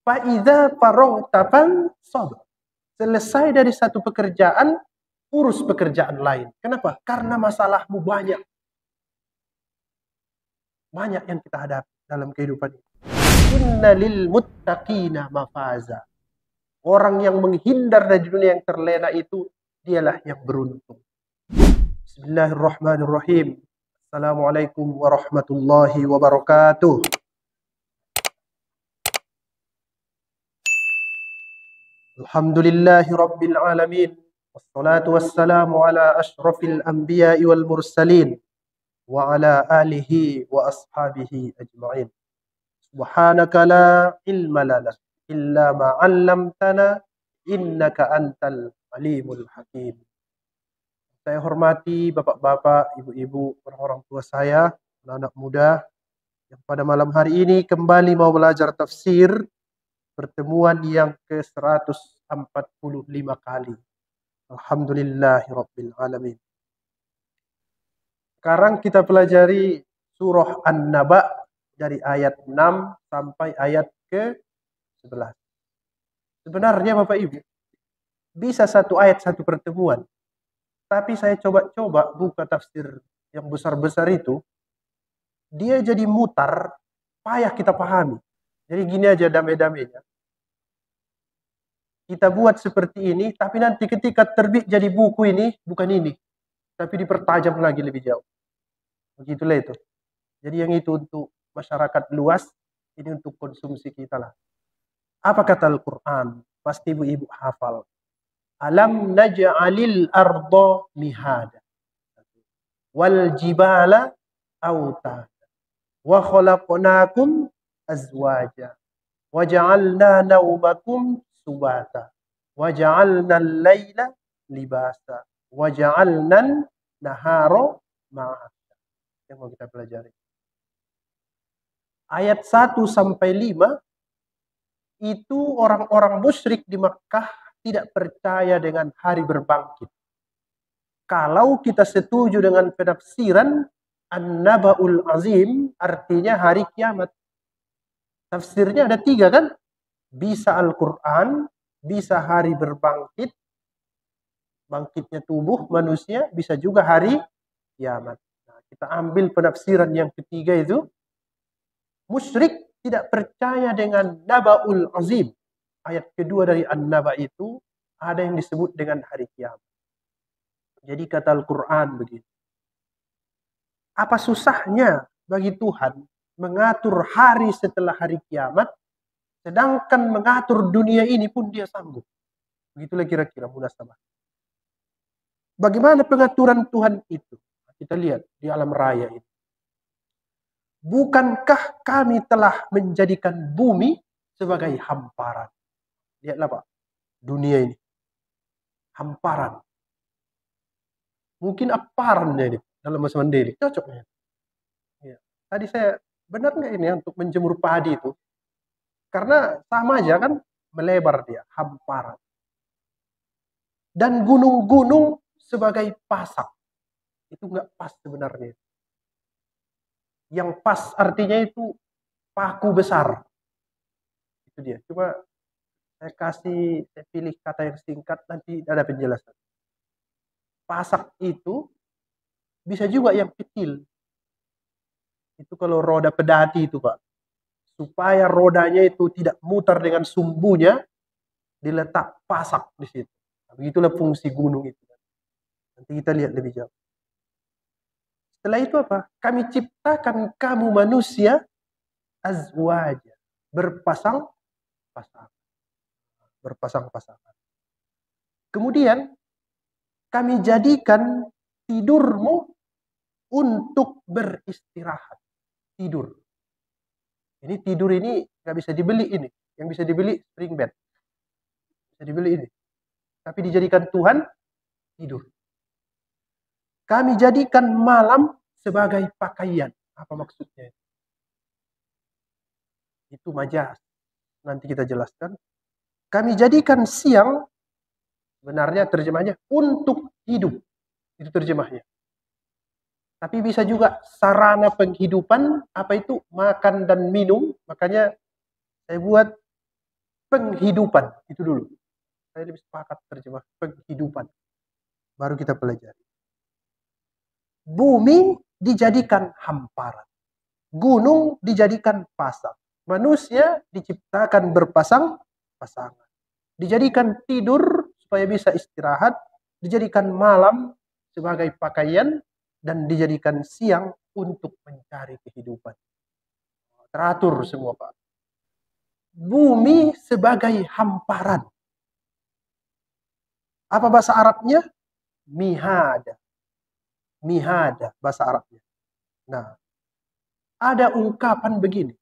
Fa'idza faraghta fansab. Selesai dari satu pekerjaan, urus pekerjaan lain. Kenapa? Karena masalahmu banyak. Banyak yang kita hadapi dalam kehidupan ini. Inna lil muttaqina mafaza. Orang yang menghindar dari dunia yang terlena itu, dialah yang beruntung. Bismillahirrahmanirrahim. Assalamualaikum warahmatullahi wabarakatuh. Alhamdulillahi rabbil alamin. Wassalatu wassalamu ala ashrafil anbiya'i wal mursalin. Wa ala alihi wa ashabihi ajma'in. Subhanaka la ilma lana illa ma 'allamtana innaka antal alimul hakim. Saya hormati bapak-bapak, ibu-ibu, orang-orang tua saya, anak-anak muda yang pada malam hari ini kembali mau belajar tafsir, pertemuan yang ke-145 kali. Alhamdulillahirabbil alamin. Sekarang kita pelajari surah An-Naba dari ayat 6 sampai ayat ke-11. Sebenarnya Bapak Ibu, bisa satu ayat satu pertemuan. Tapi saya coba-coba buka tafsir yang besar-besar itu, dia jadi mutar, payah kita pahami. Jadi gini aja damai-damainya. Kita buat seperti ini, tapi nanti ketika terbit jadi buku ini, bukan ini. Tapi dipertajam lagi lebih jauh. Begitulah itu. Jadi yang itu untuk masyarakat luas, ini untuk konsumsi kita lah. Apa kata Al-Quran? Pasti ibu-ibu hafal. Alam naj'alil arda mihada wal jibala autada wa khalaqnakum azwaja wa ja'alna naumakum subata wa ja'alna al-laila libasa wa ja'alna nahara ma'asa. Yang mau kita pelajari. Ayat 1 sampai 5 itu orang-orang musyrik di Makkah tidak percaya dengan hari berbangkit. Kalau kita setuju dengan penafsiran An-Naba'ul Azim, artinya hari kiamat. Tafsirnya ada 3 kan? Bisa Al-Quran, bisa hari berbangkit, bangkitnya tubuh manusia, bisa juga hari kiamat. Nah, kita ambil penafsiran yang ketiga itu, musyrik tidak percaya dengan Naba'ul Azim. Ayat kedua dari An-Naba itu ada yang disebut dengan hari kiamat. Jadi kata Al-Quran begini. Apa susahnya bagi Tuhan mengatur hari setelah hari kiamat, sedangkan mengatur dunia ini pun dia sanggup. Begitulah kira-kira munasabah. Bagaimana pengaturan Tuhan itu? Kita lihat di alam raya ini. Bukankah kami telah menjadikan bumi sebagai hamparan? Lihatlah Pak, dunia ini. Hamparan. Mungkin aparannya ini dalam bahasa Mandailing. Cocoknya. Ya. Tadi saya, benar nggak ini untuk menjemur padi itu? Karena sama aja kan, melebar dia, hamparan. Dan gunung-gunung sebagai pasak. Itu nggak pas sebenarnya. Yang pas artinya itu paku besar. Itu dia. Coba saya pilih kata yang singkat, nanti ada penjelasan. Pasak itu bisa juga yang kecil. Itu kalau roda pedati itu Pak. Supaya rodanya itu tidak mutar dengan sumbunya, diletak pasak di situ. Nah, begitulah fungsi gunung itu. Nanti kita lihat lebih jauh. Setelah itu apa? Kami ciptakan kamu manusia azwaja. Berpasang-pasangan. Berpasang-pasangan. Kemudian kami jadikan tidurmu untuk beristirahat. Tidur. Ini tidur ini nggak bisa dibeli ini. Yang bisa dibeli spring bed. Bisa dibeli ini. Tapi dijadikan Tuhan tidur. Kami jadikan malam sebagai pakaian. Apa maksudnya? Itu majaz. Nanti kita jelaskan. Kami jadikan siang, sebenarnya terjemahnya untuk hidup. Itu terjemahnya. Tapi bisa juga sarana penghidupan, apa itu? Makan dan minum. Makanya saya buat penghidupan. Itu dulu. Saya lebih sepakat terjemah penghidupan. Baru kita pelajari. Bumi dijadikan hamparan. Gunung dijadikan pasang. Manusia diciptakan berpasang-pasangan. Dijadikan tidur supaya bisa istirahat. Dijadikan malam sebagai pakaian. Dan dijadikan siang untuk mencari kehidupan. Teratur semua, Pak. Bumi sebagai hamparan. Apa bahasa Arabnya? Mihada. Mihada bahasa Arabnya. Nah, ada ungkapan begini.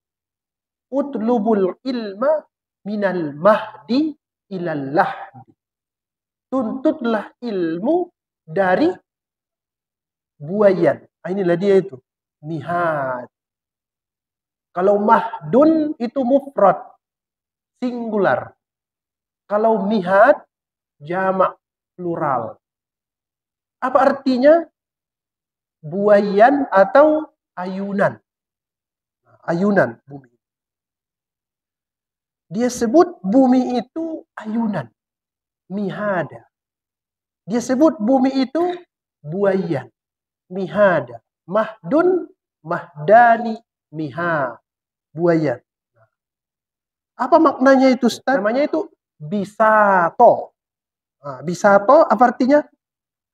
Utlubul ilma minal mahdi ilal lahdi. Tuntutlah ilmu dari buayan. Inilah dia itu. Mihad. Kalau mahdun itu mufrad. Singular. Kalau mihad, jamak plural. Apa artinya? Buayan atau ayunan. Ayunan bumi. Dia sebut bumi itu ayunan. Mihada. Dia sebut bumi itu buayan. Mihada. Mahdun, mahdani, miha. Buayan. Apa maknanya itu, Ustaz? Namanya itu bisato. Nah, bisato apa artinya?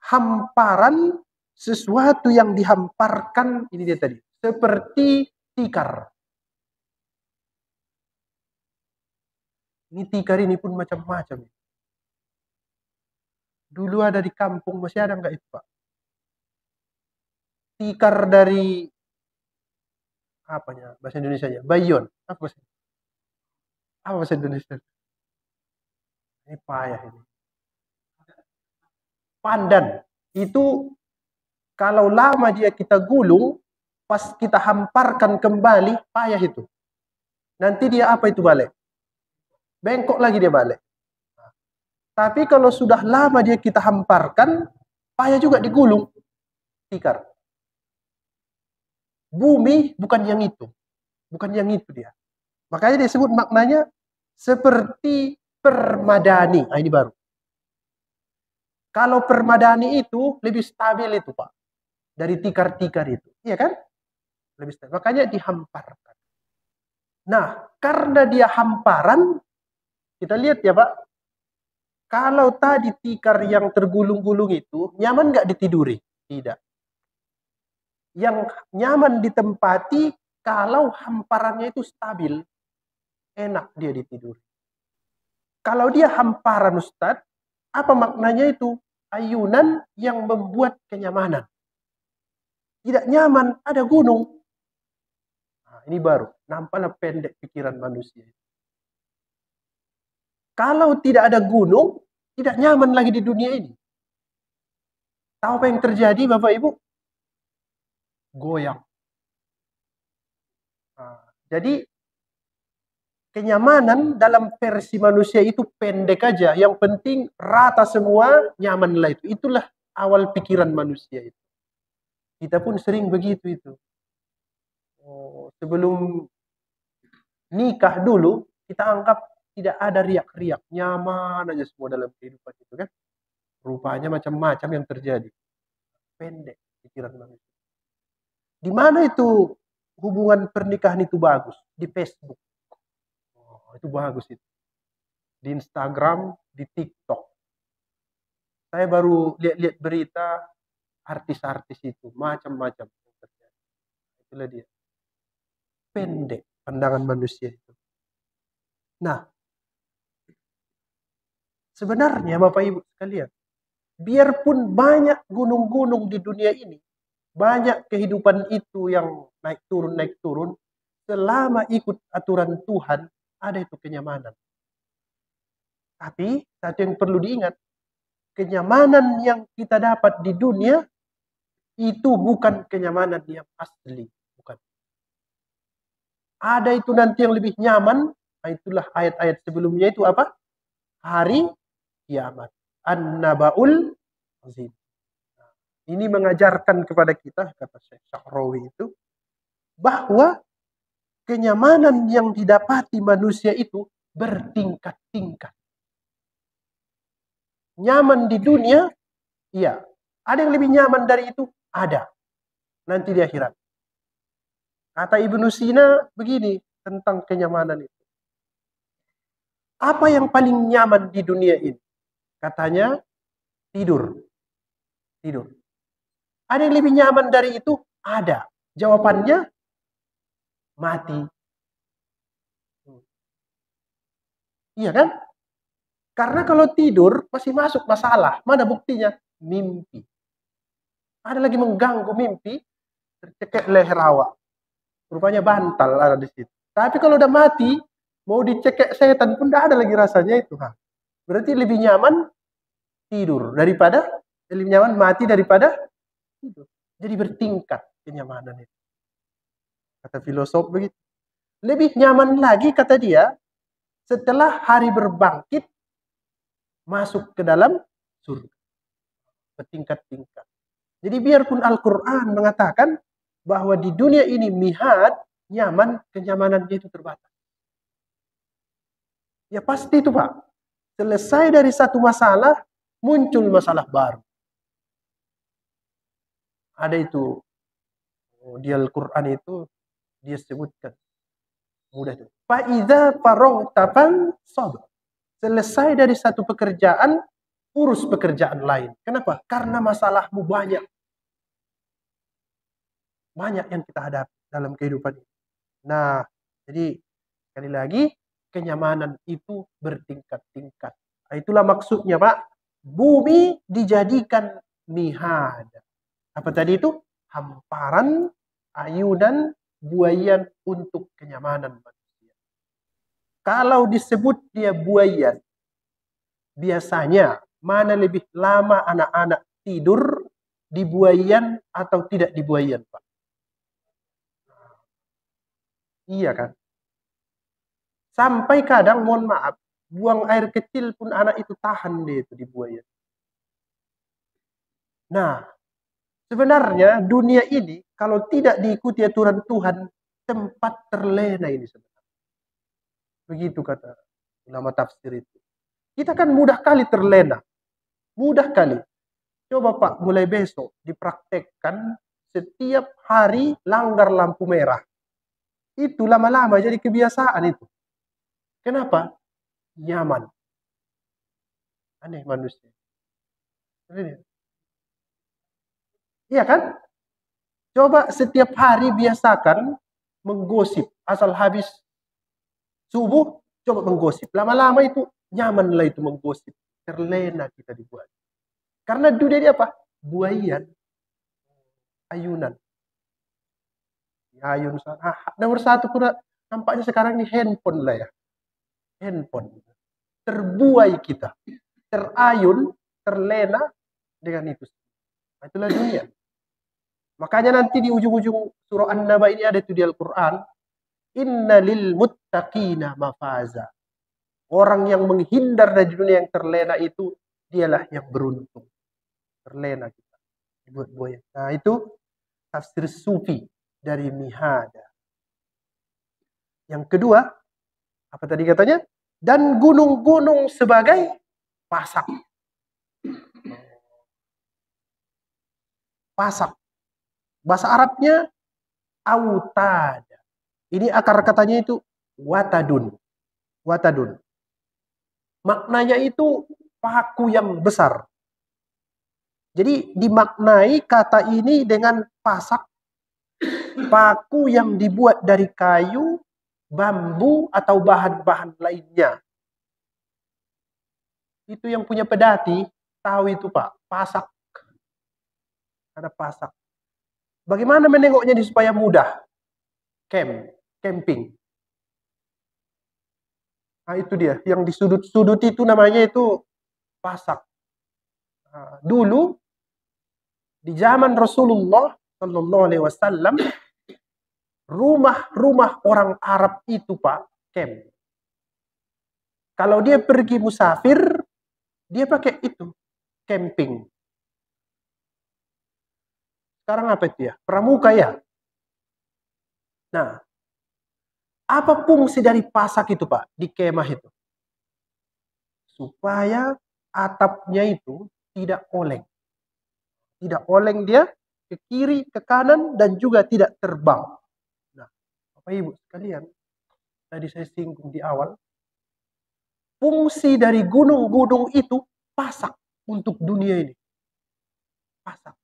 Hamparan sesuatu yang dihamparkan. Ini dia tadi. Seperti tikar. Ini tikar ini pun macam-macam. Dulu ada di kampung, masih ada nggak itu, Pak? Tikar dari apanya? Bahasa Indonesianya? Bayon. Apa bahasa Indonesia? Ini payah ini. Pandan. Itu kalau lama dia kita gulung, pas kita hamparkan kembali, payah itu. Nanti dia apa itu balik? Bengkok lagi dia balik. Tapi kalau sudah lama dia kita hamparkan, payah juga digulung. Tikar. Bumi bukan yang itu. Bukan yang itu dia. Makanya dia sebut maknanya seperti permadani. Nah, ini baru. Kalau permadani itu lebih stabil itu, Pak. Dari tikar-tikar itu. Iya kan? Lebih stabil. Makanya dihamparkan. Nah, karena dia hamparan, kita lihat ya, Pak. Kalau tadi tikar yang tergulung-gulung itu, nyaman nggak ditiduri? Tidak. Yang nyaman ditempati kalau hamparannya itu stabil. Enak dia ditiduri. Kalau dia hamparan, Ustadz, apa maknanya itu? Ayunan yang membuat kenyamanan. Tidak nyaman, ada gunung. Nah, ini baru. Nampaknya pendek pikiran manusia. Kalau tidak ada gunung, tidak nyaman lagi di dunia ini. Tahu apa yang terjadi, Bapak Ibu? Goyang. Nah, jadi kenyamanan dalam versi manusia itu pendek aja. Yang penting rata semua, nyamanlah itu. Itulah awal pikiran manusia itu. Kita pun sering begitu itu. Sebelum nikah dulu, kita anggap tidak ada riak-riak. Nyaman aja semua dalam kehidupan itu kan. Rupanya macam-macam yang terjadi. Pendek pikiran manusia. Di mana itu hubungan pernikahan itu bagus? Di Facebook. Itu bagus itu. Di Instagram, di TikTok. Saya baru lihat-lihat berita artis-artis itu. Macam-macam. Itulah dia. Pendek pandangan manusia itu. Nah, sebenarnya Bapak Ibu sekalian, biarpun banyak gunung-gunung di dunia ini, banyak kehidupan itu yang naik turun, selama ikut aturan Tuhan, ada itu kenyamanan. Tapi, satu yang perlu diingat, kenyamanan yang kita dapat di dunia, itu bukan kenyamanan yang asli. Bukan. Ada itu nanti yang lebih nyaman, nah itulah ayat-ayat sebelumnya itu apa? Hari kiamat. An-Naba'ul Azim. Ini mengajarkan kepada kita, kata Syekh Sya'rawi itu, bahwa kenyamanan yang didapati manusia itu bertingkat-tingkat. Nyaman di dunia, iya. Ada yang lebih nyaman dari itu? Ada. Nanti di akhirat. Kata Ibnu Sina begini tentang kenyamanan itu. Apa yang paling nyaman di dunia ini? Katanya tidur. Tidur. Ada yang lebih nyaman dari itu? Ada. Jawabannya mati. Iya kan? Karena kalau tidur masih masuk masalah. Mana buktinya? Mimpi. Ada lagi mengganggu mimpi, tercekek leher awak. Rupanya bantal ada di situ. Tapi kalau udah mati, mau dicekek setan pun tidak ada lagi rasanya itu. Berarti lebih nyaman tidur daripada, lebih nyaman mati daripada tidur. Jadi bertingkat kenyamanan itu. Kata filosof begitu. Lebih nyaman lagi kata dia, setelah hari berbangkit, masuk ke dalam surga. Bertingkat-tingkat. Jadi biarpun Al-Quran mengatakan bahwa di dunia ini mihad, nyaman, kenyamanannya itu terbatas. Ya pasti itu Pak. Selesai dari satu masalah, muncul masalah baru. Ada itu, di Al-Quran itu, dia sebutkan. Mudah itu. Fa'idha farogta fansab. Selesai dari satu pekerjaan, urus pekerjaan lain. Kenapa? Karena masalahmu banyak. Banyak yang kita hadapi dalam kehidupan ini. Nah, jadi sekali lagi, kenyamanan itu bertingkat-tingkat. Nah, itulah maksudnya Pak. Bumi dijadikan mihad. Apa tadi itu? Hamparan, ayunan, buayan untuk kenyamanan manusia. Kalau disebut dia buayan, biasanya mana lebih lama anak-anak tidur di buayan atau tidak di buayan, Pak? Iya kan? Sampai kadang, mohon maaf, buang air kecil pun anak itu tahan dia itu di buayan. Nah, sebenarnya dunia ini kalau tidak diikuti aturan Tuhan, tempat terlena ini sebenarnya. Begitu kata ulama tafsir itu. Kita kan mudah kali terlena. Mudah kali. Coba Pak, mulai besok dipraktekkan setiap hari langgar lampu merah. Itu lama-lama jadi kebiasaan itu. Kenapa? Nyaman. Aneh manusia. Iya kan? Coba setiap hari biasakan menggosip. Asal habis subuh, coba menggosip. Lama-lama itu nyaman lah itu menggosip. Terlena kita dibuat. Karena dunia ini apa? Buayan. Ayunan. Ayun. Nomor satu pun nampaknya sekarang ini handphone lah ya. Handphone. Terbuai kita. Terayun, terlena dengan itu. Nah, itulah dunia. Makanya nanti di ujung-ujung surah An-Naba ini ada itu di Al-Quran. Inna lil muttaqina mafaza. Orang yang menghindar dari dunia yang terlena itu, dialah yang beruntung. Terlena kita. Dibuat buaya. Nah itu tafsir sufi dari Mihada. Yang kedua, apa tadi katanya? Dan gunung-gunung sebagai pasak. Pasak. Bahasa Arabnya autada. Ini akar katanya itu watadun. Watadun. Maknanya itu paku yang besar. Jadi dimaknai kata ini dengan pasak, paku yang dibuat dari kayu, bambu, atau bahan-bahan lainnya. Itu yang punya pedati, tahu itu Pak, pasak. Ada pasak. Bagaimana menengoknya supaya mudah? Camping. Nah itu dia, yang di sudut-sudut itu namanya itu pasak. Nah, dulu di zaman Rasulullah Shallallahu Alaihi Wasallam, rumah-rumah orang Arab itu Pak, camp. Kalau dia pergi musafir, dia pakai itu, camping. Sekarang apa itu ya? Pramuka ya. Nah, Apa fungsi dari pasak itu Pak di kemah itu? Supaya atapnya itu tidak oleng. Tidak oleng dia ke kiri, ke kanan, dan juga tidak terbang. Nah, Bapak Ibu sekalian, tadi saya singgung di awal, fungsi dari gunung-gunung itu pasak untuk dunia ini. Pasak.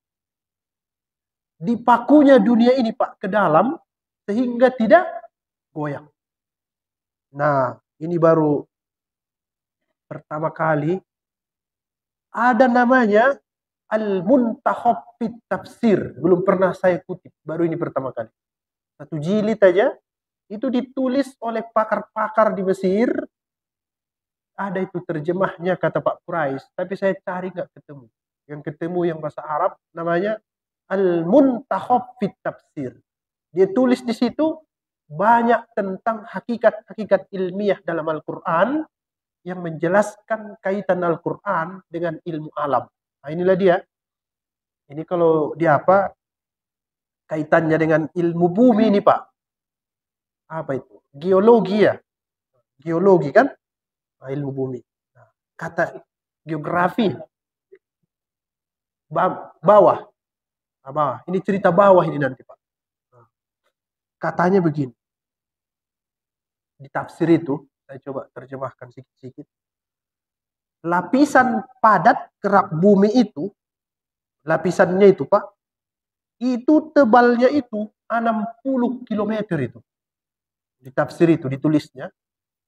Dipakunya dunia ini Pak ke dalam sehingga tidak goyang. Nah, ini baru pertama kali ada namanya Al-Muntakhab fit Tafsir. Belum pernah saya kutip, baru ini pertama kali. Satu jilid aja, itu ditulis oleh pakar-pakar di Mesir. Ada itu terjemahnya kata Pak Prais, tapi saya cari nggak ketemu. Yang ketemu yang bahasa Arab namanya Al-Muntakhab fit Tafsir. Dia tulis di situ banyak tentang hakikat-hakikat ilmiah dalam Al-Quran yang menjelaskan kaitan Al-Quran dengan ilmu alam. Nah, inilah dia. Ini kalau dia apa? Kaitannya dengan ilmu bumi ini Pak. Apa itu? Geologi ya. Geologi kan? Nah, ilmu bumi. Nah, kata geografi. Bawah. Nah, bawah. Ini cerita bawah ini nanti Pak. Nah, katanya begini. Di tafsir itu, saya coba terjemahkan sedikit-sedikit. Lapisan padat kerak bumi itu, lapisannya itu Pak, itu tebalnya itu 60 kilometer itu. Di tafsir itu ditulisnya.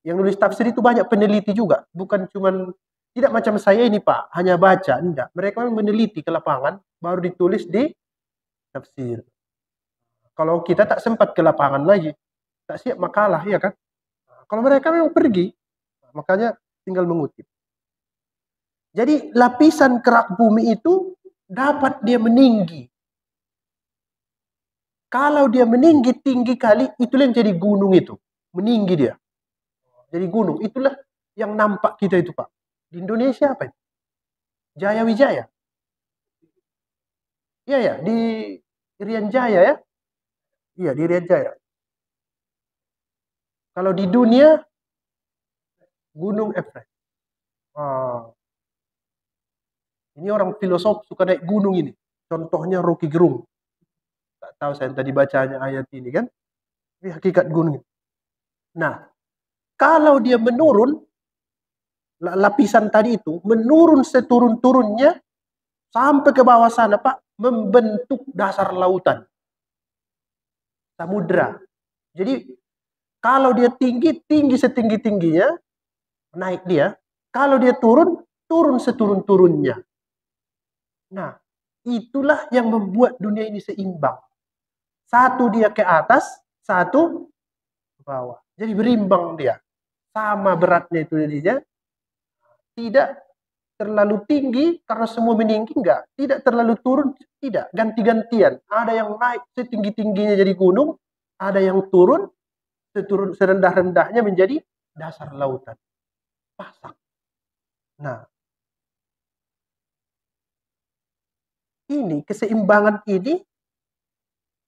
Yang nulis tafsir itu banyak peneliti juga, bukan cuman tidak macam saya ini Pak, hanya baca, enggak. Mereka meneliti ke lapangan baru ditulis di tafsir. Kalau kita tak sempat ke lapangan lagi, tak siap makalah ya kan. Kalau mereka memang pergi, makanya tinggal mengutip. Jadi lapisan kerak bumi itu dapat dia meninggi. Kalau dia meninggi tinggi kali, itulah yang jadi gunung itu. Meninggi dia. Jadi gunung. Itulah yang nampak kita itu Pak. Di Indonesia apa itu? Jaya Wijaya. Iya ya, di Irian Jaya ya. Iya, di Irian Jaya. Kalau di dunia, Gunung Everest. Ini orang filosof suka naik gunung ini. Contohnya Rocky Gerung. Tak tahu saya tadi bacanya ayat ini kan. Ini hakikat gunung. Nah, kalau dia menurun, lapisan tadi itu menurun seturun-turunnya sampai ke bawah sana Pak, membentuk dasar lautan. Samudra. Jadi kalau dia tinggi, tinggi setinggi-tingginya, naik dia. Kalau dia turun, turun seturun-turunnya. Nah, itulah yang membuat dunia ini seimbang. Satu dia ke atas, satu ke bawah. Jadi berimbang dia. Sama beratnya itu jadinya. Tidak terlalu tinggi karena semua meninggi, enggak. Tidak terlalu turun, tidak. Ganti-gantian. Ada yang naik setinggi-tingginya jadi gunung, ada yang turun serendah-rendahnya menjadi dasar lautan. Pasak. Nah, ini keseimbangan ini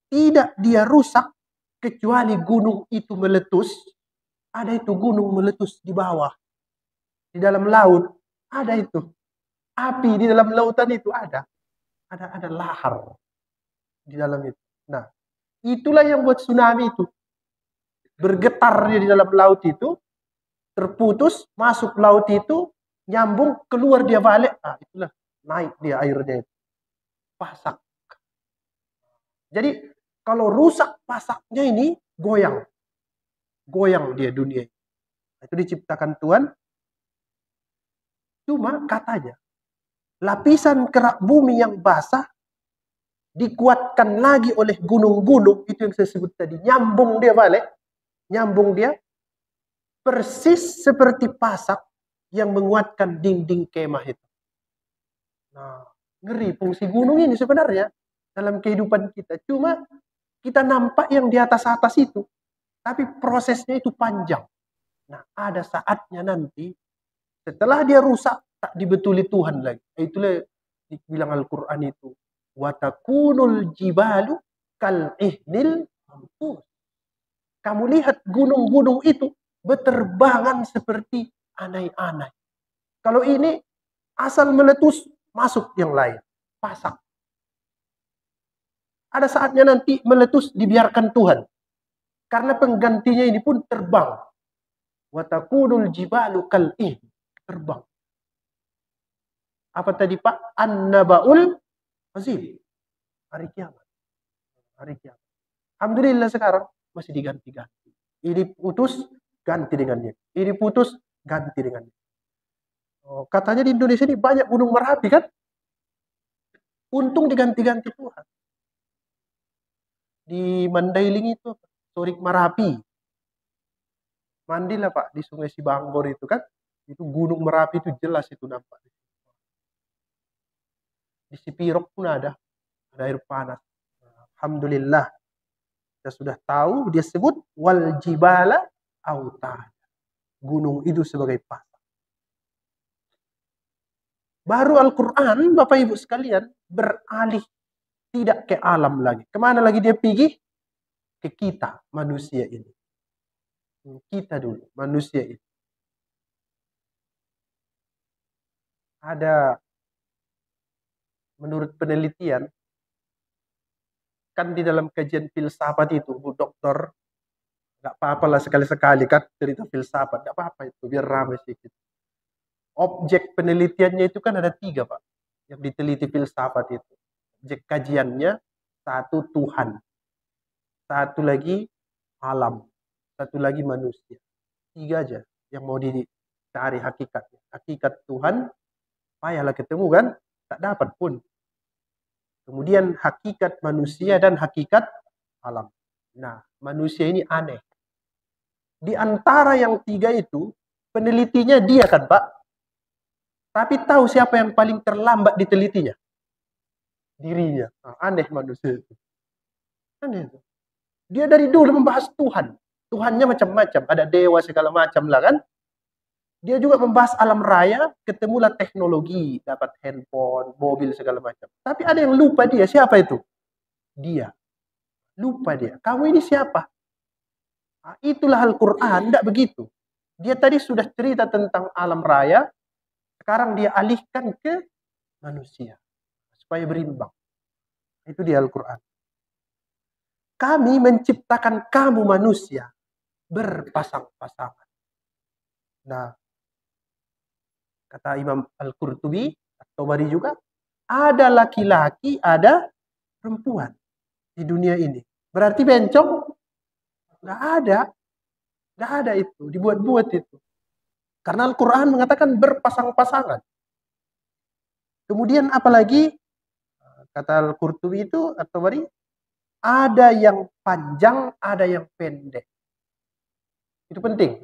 tidak dia rusak kecuali gunung itu meletus. Ada itu gunung meletus di bawah. Di dalam laut ada itu. Api di dalam lautan itu ada. Ada lahar di dalam itu. Nah, itulah yang buat tsunami itu. Bergetarnya di dalam laut itu, terputus, masuk laut itu, nyambung, keluar dia balik. Nah, itulah naik dia airnya itu. Pasak. Jadi kalau rusak pasaknya ini goyang. Goyang dia dunia. Itu diciptakan Tuhan. Cuma katanya, lapisan kerak bumi yang basah dikuatkan lagi oleh gunung-gunung, itu yang saya sebut tadi, nyambung dia balik, nyambung dia, persis seperti pasak yang menguatkan dinding kemah itu. Nah, ngeri fungsi gunung ini sebenarnya dalam kehidupan kita. Cuma kita nampak yang di atas-atas itu, tapi prosesnya itu panjang. Nah, ada saatnya nanti, setelah dia rusak, tak dibetuli Tuhan lagi. Itulah dibilang Al-Quran itu. Watakunul jibalu kal ihnil manfus. Kamu lihat gunung-gunung itu berterbangan seperti anai-anai. Kalau ini asal meletus, masuk yang lain. Pasang. Ada saatnya nanti meletus dibiarkan Tuhan. Karena penggantinya ini pun terbang. Watakunul jibalu kal'ih. Terbang. Apa tadi Pak? An-nabaul azim. Hari kiamat. Hari kiamat. Alhamdulillah sekarang masih diganti-ganti. Ini putus, ganti dengannya. Ini putus, ganti dengannya. Oh, katanya di Indonesia ini banyak gunung Merapi kan? Untung diganti-ganti Tuhan. Di Mandailing itu, Sorik Merapi. Mandilah Pak, di Sungai Sibanggor itu kan. Itu gunung Merapi itu jelas itu nampak. Di Sipirok pun ada air panas. Alhamdulillah. Kita sudah tahu, dia sebut wal jibala autada. Gunung itu sebagai pasang. Baru Al-Quran, Bapak Ibu sekalian, beralih tidak ke alam lagi. Kemana lagi dia pergi? Ke kita, manusia ini. Kita dulu, manusia ini. Ada, menurut penelitian, kan di dalam kajian filsafat itu, Bu Dokter, nggak apa-apa lah sekali-sekali kan cerita filsafat, nggak apa-apa itu, biar ramai sedikit. Objek penelitiannya itu kan ada 3 Pak, yang diteliti filsafat itu. Objek kajiannya, 1 Tuhan, 1 lagi alam, 1 lagi manusia. 3 aja yang mau dicari hakikatnya. Hakikat Tuhan, payahlah ketemu kan, tak dapat pun. Kemudian hakikat manusia dan hakikat alam. Nah, manusia ini aneh. Di antara yang 3 itu, penelitinya dia kan Pak. Tapi tahu siapa yang paling terlambat ditelitinya? Dirinya. Nah, aneh manusia itu. Aneh itu. Dia dari dulu membahas Tuhan. Tuhannya macam-macam. Ada dewa segala macam lah kan. Dia juga membahas alam raya, ketemulah teknologi, dapat handphone, mobil segala macam. Tapi ada yang lupa dia, siapa itu? Dia. Lupa dia. Kamu ini siapa? Nah, itulah Al-Quran, tidak begitu. Dia tadi sudah cerita tentang alam raya, sekarang dia alihkan ke manusia. Supaya berimbang. Itu di Al-Quran. Kami menciptakan kamu manusia berpasang-pasangan. Nah, kata Imam Al-Qurtubi, At-Tabari juga, ada laki-laki, ada perempuan di dunia ini. Berarti bencong? Nggak ada. Nggak ada itu. Dibuat-buat itu. Karena Al-Quran mengatakan berpasang-pasangan. Kemudian apalagi, kata Al-Qurtubi itu, At-Tabari, ada yang panjang, ada yang pendek. Itu penting.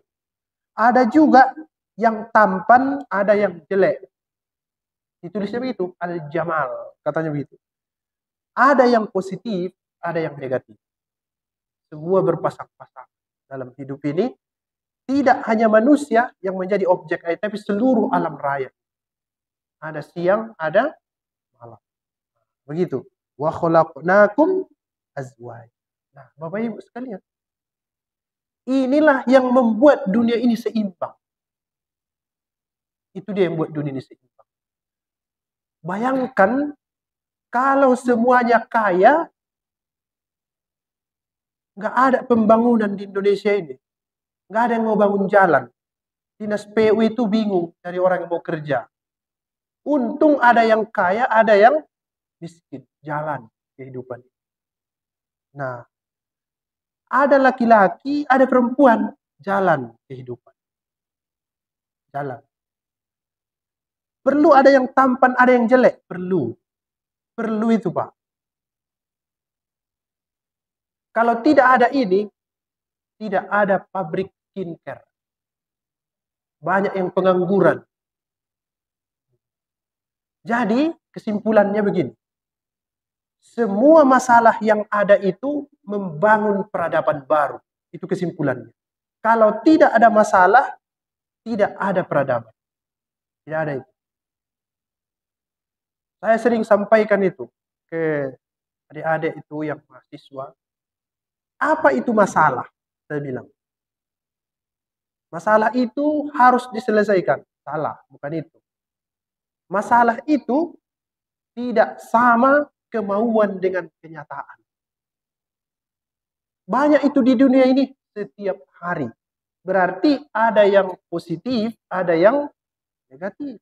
Ada juga yang tampan, ada yang jelek. Ditulisnya begitu, al-jamal, katanya begitu. Ada yang positif, ada yang negatif. Semua berpasang-pasang dalam hidup ini. Tidak hanya manusia yang menjadi objek, tapi seluruh alam raya. Ada siang, ada malam. Begitu. Wa khalaqnakum azwaj. Nah, Bapak Ibu sekalian, inilah yang membuat dunia ini seimbang. Itu dia yang membuat dunia ini seimbang. Bayangkan kalau semuanya kaya, nggak ada pembangunan di Indonesia ini. Nggak ada yang mau bangun jalan. Dinas PU itu bingung dari orang yang mau kerja. Untung ada yang kaya, ada yang miskin. Jalan kehidupan. Nah, ada laki-laki, ada perempuan. Jalan kehidupan. Jalan. Perlu ada yang tampan, ada yang jelek. Perlu. Perlu itu Pak. Kalau tidak ada ini, tidak ada pabrik skincare. Banyak yang pengangguran. Jadi kesimpulannya begini. Semua masalah yang ada itu membangun peradaban baru. Itu kesimpulannya. Kalau tidak ada masalah, tidak ada peradaban. Tidak ada itu. Saya sering sampaikan itu ke adik-adik itu yang mahasiswa. Apa itu masalah? Saya bilang. Masalah itu harus diselesaikan. Salah, bukan itu. Masalah itu tidak sama kemauan dengan kenyataan. Banyak itu di dunia ini setiap hari. Berarti ada yang positif, ada yang negatif.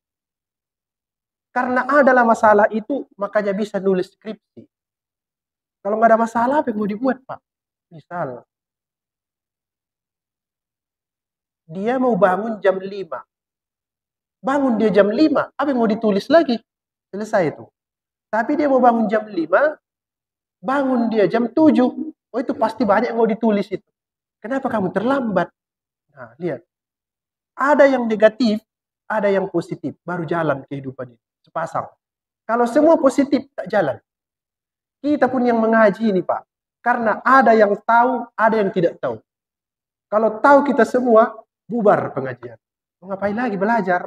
Karena adalah masalah itu, makanya bisa nulis skripsi. Kalau nggak ada masalah, apa yang mau dibuat, Pak? Misal, dia mau bangun jam 5. Bangun dia jam 5, apa yang mau ditulis lagi? Selesai itu. Tapi dia mau bangun jam 5, bangun dia jam 7. Oh, itu pasti banyak yang mau ditulis itu. Kenapa kamu terlambat? Nah, lihat. Ada yang negatif, ada yang positif. Baru jalan kehidupan ini. Sepasang. Kalau semua positif, tak jalan. Kita pun yang mengaji ini, Pak. Karena ada yang tahu, ada yang tidak tahu. Kalau tahu kita semua, bubar pengajian. Mau ngapain lagi belajar?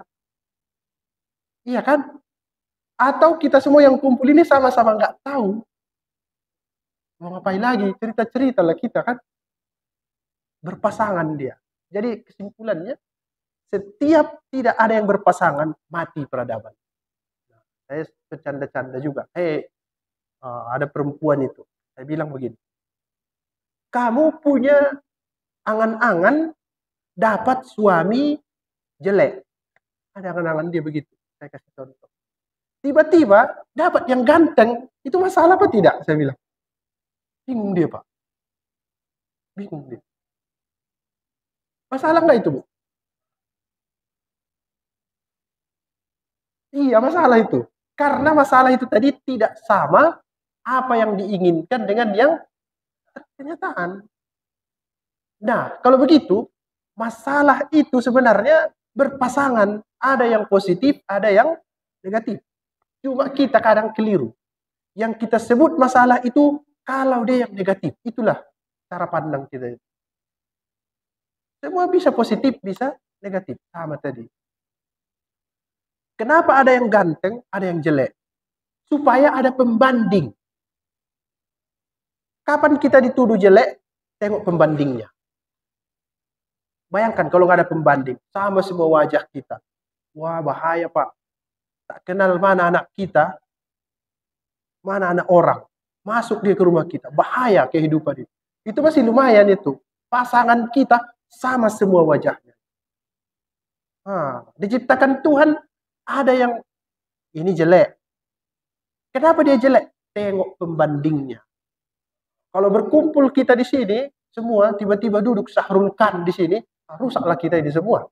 Iya kan? Atau kita semua yang kumpul ini sama-sama nggak tahu. Mau ngapain lagi? Cerita-cerita lah kita kan. Berpasangan dia. Jadi kesimpulannya, setiap tidak ada yang berpasangan, mati peradaban. Nah, saya bercanda-canda juga. Ada perempuan itu. Saya bilang begini. Kamu punya angan-angan dapat suami jelek. Ada angan-angan dia begitu. Saya kasih contoh. Tiba-tiba dapat yang ganteng. Itu masalah apa tidak? Saya bilang. Bingung dia, Pak. Bingung dia. Masalah nggak itu, Bu? Iya, masalah itu. Karena masalah itu tadi tidak sama apa yang diinginkan dengan yang kenyataan. Nah, kalau begitu, masalah itu sebenarnya berpasangan. Ada yang positif, ada yang negatif. Cuma kita kadang keliru. Yang kita sebut masalah itu kalau dia yang negatif. Itulah cara pandang kita. Semua bisa positif, bisa negatif. Sama tadi. Kenapa ada yang ganteng, ada yang jelek? Supaya ada pembanding. Kapan kita dituduh jelek, tengok pembandingnya. Bayangkan kalau nggak ada pembanding, sama semua wajah kita. Wah, bahaya, Pak. Tak kenal mana anak kita, mana anak orang. Masuk dia ke rumah kita. Bahaya kehidupan itu. Itu masih lumayan itu. Pasangan kita sama semua wajahnya. Diciptakan Tuhan, ada yang ini jelek. Kenapa dia jelek? Tengok pembandingnya. Kalau berkumpul kita di sini, semua tiba-tiba duduk Syahrul Khan di sini, rusaklah kita ini semua.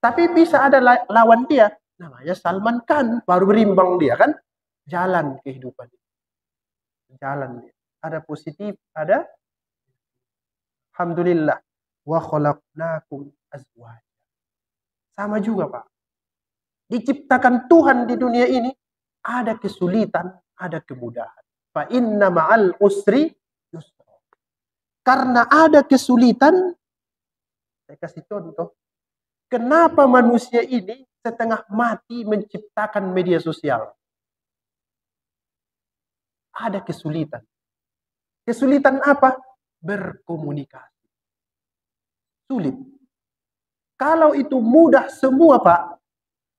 Tapi bisa ada lawan dia, namanya Salman Khan, baru berimbang dia kan, jalan kehidupan. Jalan dia. Ada positif, ada alhamdulillah wa khalaqnakum azwaja. Sama juga, Pak. Diciptakan Tuhan di dunia ini ada kesulitan, ada kemudahan. Fa inna ma'al usri yusra. Karena ada kesulitan, saya kasih contoh. Kenapa manusia ini setengah mati menciptakan media sosial? Ada kesulitan. Kesulitan apa? Berkomunikasi. Sulit. Kalau itu mudah semua, Pak,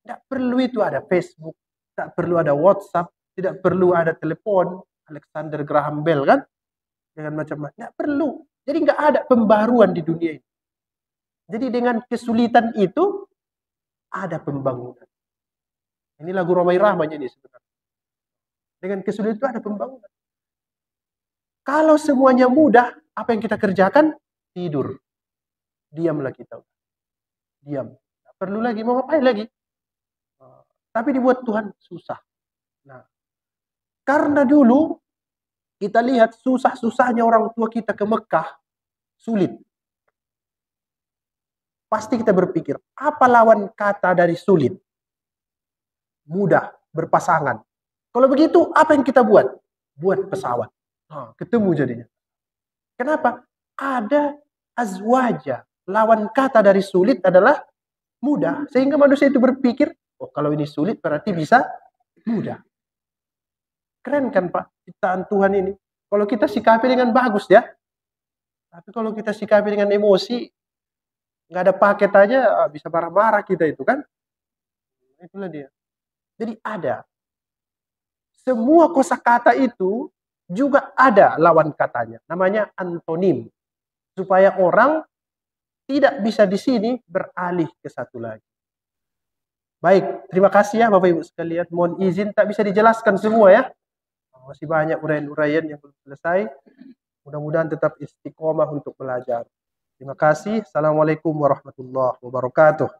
tidak perlu itu ada Facebook, tidak perlu ada WhatsApp, tidak perlu ada telepon, Alexander Graham Bell kan? Dengan macam-macam. Tidak perlu. Jadi nggak ada pembaruan di dunia ini. Jadi dengan kesulitan itu ada pembangunan. Ini lagu Romai Rahmanya ini sebenarnya. Dengan kesulitan itu ada pembangunan. Kalau semuanya mudah, apa yang kita kerjakan? Tidur. Diamlah kita. Diam. Tidak perlu lagi, mau ngapain lagi? Tapi dibuat Tuhan susah. Nah, karena dulu kita lihat susah-susahnya orang tua kita ke Mekah, sulit. Pasti kita berpikir, apa lawan kata dari sulit? Mudah, berpasangan. Kalau begitu, apa yang kita buat? Buat pesawat. Ketemu jadinya. Kenapa? Ada azwaja. Lawan kata dari sulit adalah mudah. Sehingga manusia itu berpikir, oh kalau ini sulit berarti bisa mudah. Keren kan, Pak, ciptaan Tuhan ini. Kalau kita sikapi dengan bagus ya. Tapi kalau kita sikapi dengan emosi, nggak ada paket aja bisa marah-marah kita itu kan. Itulah dia. Jadi ada. Semua kosakata itu juga ada lawan katanya. Namanya antonim. Supaya orang tidak bisa di sini beralih ke satu lagi. Baik, terima kasih ya Bapak Ibu sekalian. Mohon izin tak bisa dijelaskan semua ya. Masih banyak uraian-uraian yang belum selesai. Mudah-mudahan tetap istiqomah untuk belajar. Terima kasih. Assalamualaikum warahmatullahi wabarakatuh.